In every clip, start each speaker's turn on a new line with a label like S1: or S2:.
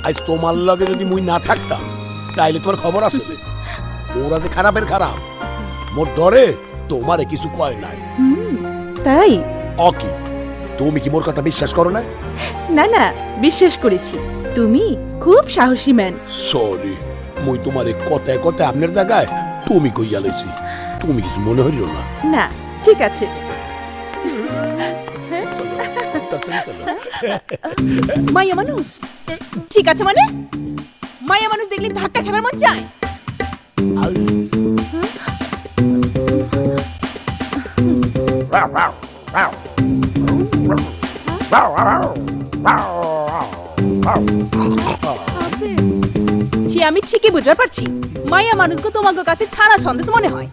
S1: আজ তোমার লগে যদি মুই না থাকতাম তাইলে তোমার খবর আছে ওরা যে খারাপের খারাপ মোর ডরে তোমারে কিছু কয় নাই।
S2: তাই
S1: অকি তুমি কি মোর কথা বিশ্বাস করো না?
S2: না না, বিশ্বাস করেছি। তুমি খুব সাহসী ম্যান।
S1: সরি, মুই তোমারে কথায় কথায় আপনার জায়গায় তুমি কইয়া লইছি, তুমি কিছু মনে হইল না?
S2: না, ঠিক আছে। মাইয়া মানুষ ঠিক আছে মানে? মাইয়া মানুষ দেখলে ধাক্কা খেলার মন চায়? আমি ঠিকই বুঝতে পারছি মাইয়া মানুষকে তোমাকে কাছে ছাড়া ছন্দেস মনে হয়।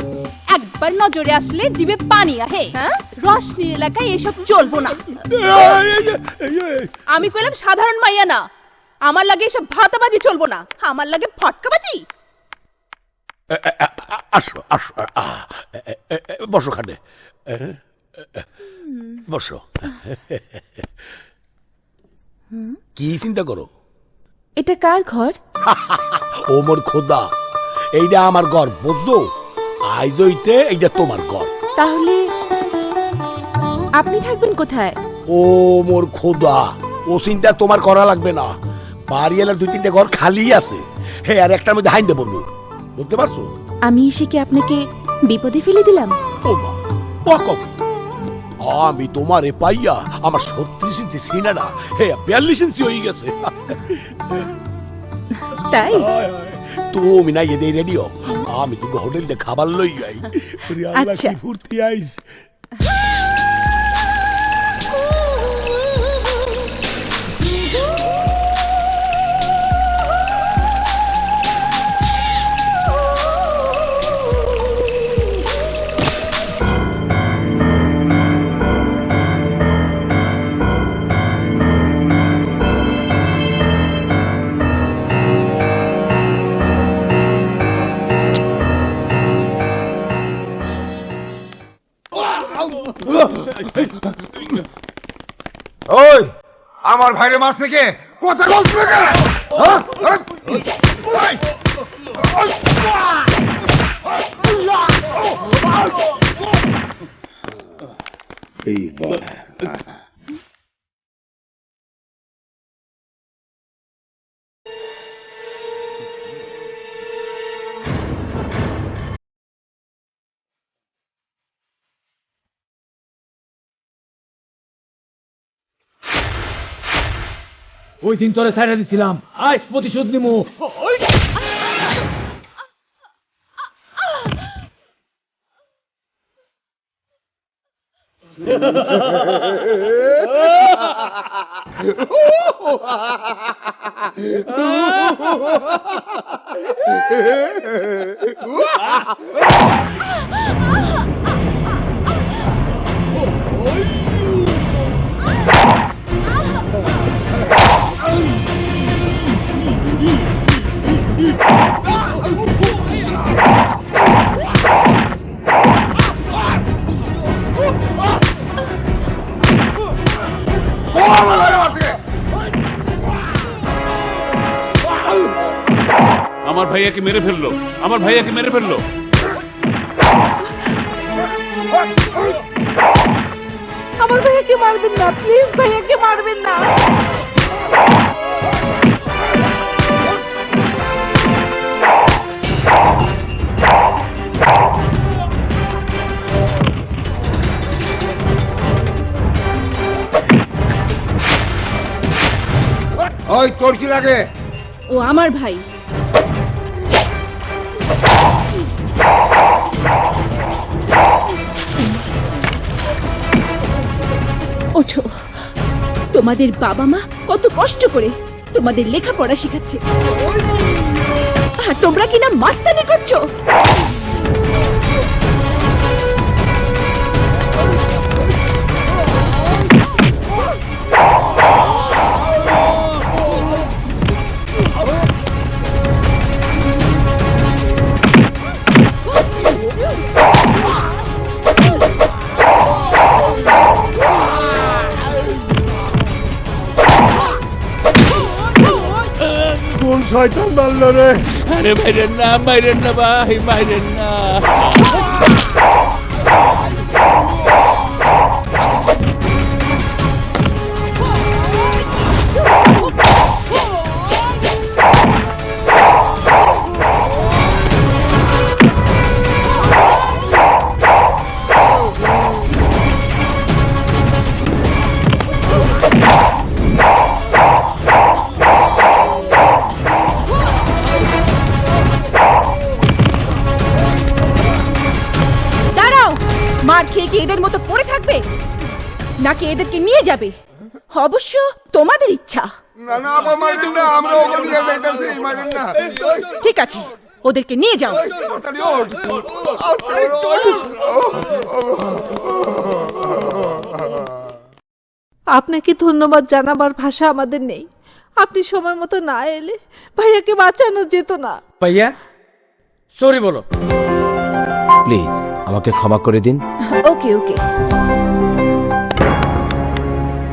S2: একবার নজরে আসলে জিভে পানি আহে। হ্যাঁ, রশনির এলাকায় এসব চলবো না। আমি কইলাম সাধারণ মাইয়া না, আমার লাগে এসব ভাতাবাজি চলবো না, আমার লাগে ফটকাবাজি।
S1: আসো আসো, বসো খানে, বসো। কি চিন্তা করো?
S2: এটা কার ঘর?
S1: ও মোর খোদা, এইটা আমার ঘর, বুঝছো? আইজ হইতে এইটা তোমার ঘর।
S2: তাহলে আপনি থাকবেন কোথায়?
S1: ও মোর খোদা, ও চিন্তা তোমার করা লাগবে না। বাড়িওয়ালার 2-3টা ঘর খালি আছে, হে আর একটার মধ্যে হাইন্দে বলবো, বুঝতে পারছো?
S2: আমি এসে কি আপনাকে বিপদে ফেলে দিলাম?
S1: ও মা, আমি তোমারে পাইয়া আমার 36 ইঞ্চি সিনাটা হে 42 ইঞ্চি হয়ে গেছে।
S2: তাই
S1: তুমি না এদে রেডিও, আমি তো হোটেলতে খাবার লই যাই।
S2: আচ্ছা,
S1: কি ফুর্তি আইস।
S3: ওই আমার ভাইরে মারছে কে? কথা বলছ না কেন?
S4: ওই দিন তোরে ছাইড়া দিছিলাম, আজ প্রতিশোধ নিমু।
S5: আমার ভাইয়াকে মেরে ফেললো, আমার ভাইয়াকে মেরে ফেললো।
S2: আমার ভাইয়াকে মারবেন না, প্লিজ ভাইয়াকে মারবেন না।
S3: ওই তোর কি লাগে?
S2: ও আমার ভাই। ওঠো, তোমাদের বাবা মা কত কষ্ট করে তোমাদের লেখাপড়া শেখাচ্ছে, আর তোমরা কিনা মাস্তানি করছো।
S1: কোন শয়তান মারলো রে?
S5: আরে মাইরেন না ভাই, মাইরেন না।
S2: দাঁড়াও, মার খেয়ে কি এদের মতো পড়ে থাকবে নাকি এদেরকে নিয়ে যাবে? অবশ্য তোমাদের ইচ্ছা।
S3: না না আপা মারেন না, আমরা ওকে নিয়ে যাইতাছি, মারেন না।
S2: ঠিক আছে, ওদেরকে নিয়ে যাও।
S3: তাড়াতাড়ি ওঠ। আস্তে ওঠ।
S6: আপনাকে ধন্যবাদ জানাবার ভাষা আমাদের নেই। আপনি সময় মতো না এলে ভাইয়াকে বাঁচানো যেত না।
S7: ভাইয়া সরি বলো প্লিজ, আমাকে ক্ষমা করে দিন।
S2: ওকে ওকে।